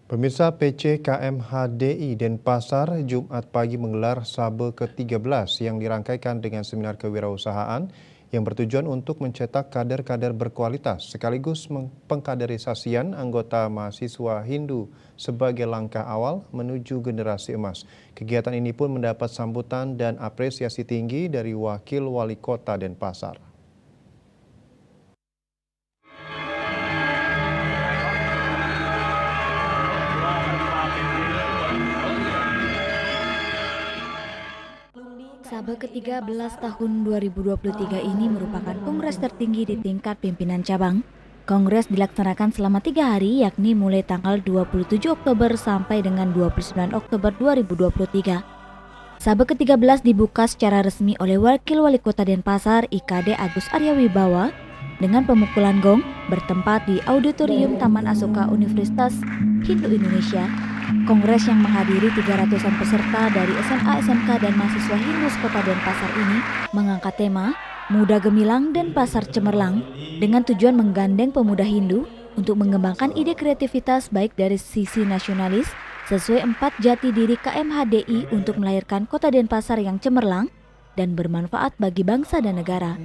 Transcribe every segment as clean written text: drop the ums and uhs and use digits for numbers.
Pemirsa, PC KMHDI Denpasar Jumat pagi menggelar Sabe ke-13 yang dirangkaikan dengan seminar kewirausahaan yang bertujuan untuk mencetak kader-kader berkualitas sekaligus pengkaderisasian anggota mahasiswa Hindu sebagai langkah awal menuju generasi emas. Kegiatan ini pun mendapat sambutan dan apresiasi tinggi dari Wakil Wali Kota Denpasar. Sabe ke-13 tahun 2023 ini merupakan kongres tertinggi di tingkat pimpinan cabang. Kongres dilaksanakan selama 3 hari, yakni mulai tanggal 27 Oktober sampai dengan 29 Oktober 2023. Sabe ke-13 dibuka secara resmi oleh Wakil Wali Kota Denpasar IKD Agus Arya Wibawa dengan pemukulan gong bertempat di Auditorium Taman Asoka Universitas Hindu Indonesia. Kongres yang menghadiri 300-an peserta dari SMA, SMK, dan mahasiswa Hindu Kota Denpasar ini mengangkat tema Muda Gemilang Denpasar Cemerlang dengan tujuan menggandeng pemuda Hindu untuk mengembangkan ide kreativitas baik dari sisi nasionalis sesuai 4 jati diri KMHDI untuk melahirkan Kota Denpasar yang cemerlang dan bermanfaat bagi bangsa dan negara.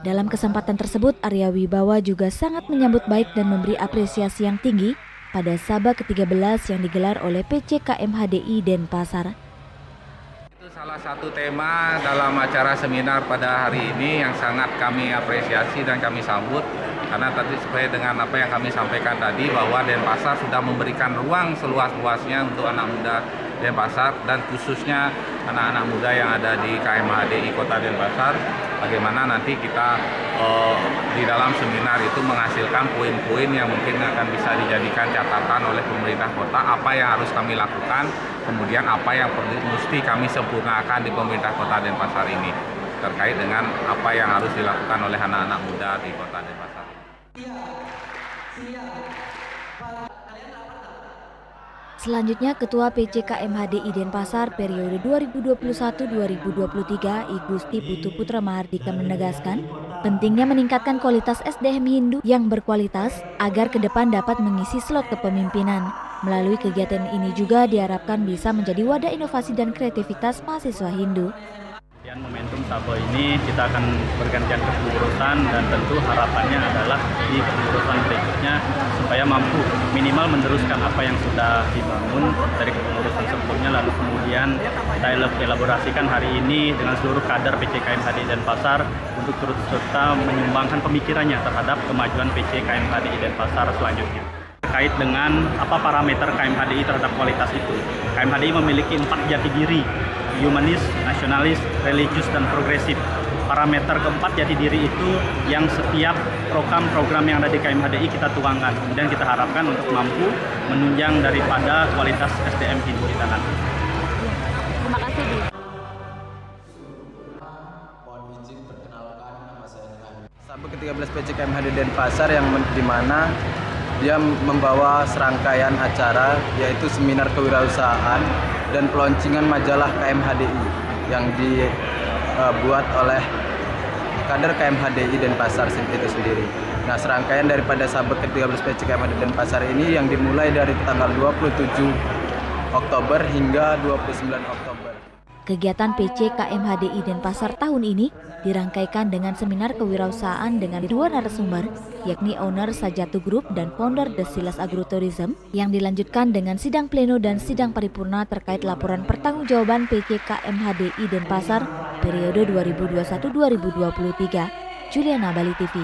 Dalam kesempatan tersebut, Arya Wibawa juga sangat menyambut baik dan memberi apresiasi yang tinggi pada Sabe ke-13 yang digelar oleh PC KMHDI Denpasar. Itu salah satu tema dalam acara seminar pada hari ini yang sangat kami apresiasi dan kami sambut, karena tadi sesuai dengan apa yang kami sampaikan tadi bahwa Denpasar sudah memberikan ruang seluas-luasnya untuk anak muda Denpasar dan khususnya anak-anak muda yang ada di KMHDI Kota Denpasar. Bagaimana nanti kita di dalam seminar itu menghasilkan poin-poin yang mungkin akan bisa dijadikan catatan oleh pemerintah kota, apa yang harus kami lakukan, kemudian apa yang mesti kami sempurnakan di pemerintah Kota Denpasar ini terkait dengan apa yang harus dilakukan oleh anak-anak muda di Kota Denpasar. Selanjutnya, Ketua PC KMHDI Denpasar periode 2021-2023 I Gusti Putu Putra Mahardika menegaskan pentingnya meningkatkan kualitas SDM Hindu yang berkualitas agar ke depan dapat mengisi slot kepemimpinan. Melalui kegiatan ini juga diharapkan bisa menjadi wadah inovasi dan kreativitas mahasiswa Hindu. Momentum Sabe ini kita akan bergantian kepengurusan dan tentu harapannya adalah di kepengurusan berikutnya supaya mampu minimal meneruskan apa yang sudah dibangun dari kepengurusan sebelumnya, lalu kemudian kita elaborasikan hari ini dengan seluruh kader PC KMHDI Denpasar untuk turut serta menyumbangkan pemikirannya terhadap kemajuan PC KMHDI Denpasar selanjutnya. Terkait dengan apa parameter KMHDI terhadap kualitas itu, KMHDI memiliki 4 jati diri: humanis, nasionalis, religius, dan progresif. Parameter keempat jati diri itu yang setiap program yang ada di KMHDI kita tuangkan. Kemudian kita harapkan untuk mampu menunjang daripada kualitas SDM Hindu kita nanti. Terima kasih, Bu. Sabe ke-13 PC KMHDI Denpasar yang dimana dia membawa serangkaian acara yaitu seminar kewirausahaan dan peluncingan majalah KMHDI yang dibuat oleh kader KMHDI Denpasar itu sendiri. Nah, serangkaian daripada Sabe ke-13 PC KMHDI Denpasar ini yang dimulai dari tanggal 27 Oktober hingga 29 Oktober. Kegiatan PC KMHDI Denpasar tahun ini dirangkaikan dengan seminar kewirausahaan dengan 2 narasumber, yakni owner Sajatu Group dan founder The Silas Agrotourism, yang dilanjutkan dengan sidang pleno dan sidang paripurna terkait laporan pertanggungjawaban PC KMHDI Denpasar periode 2021-2023. Juliana, Bali TV.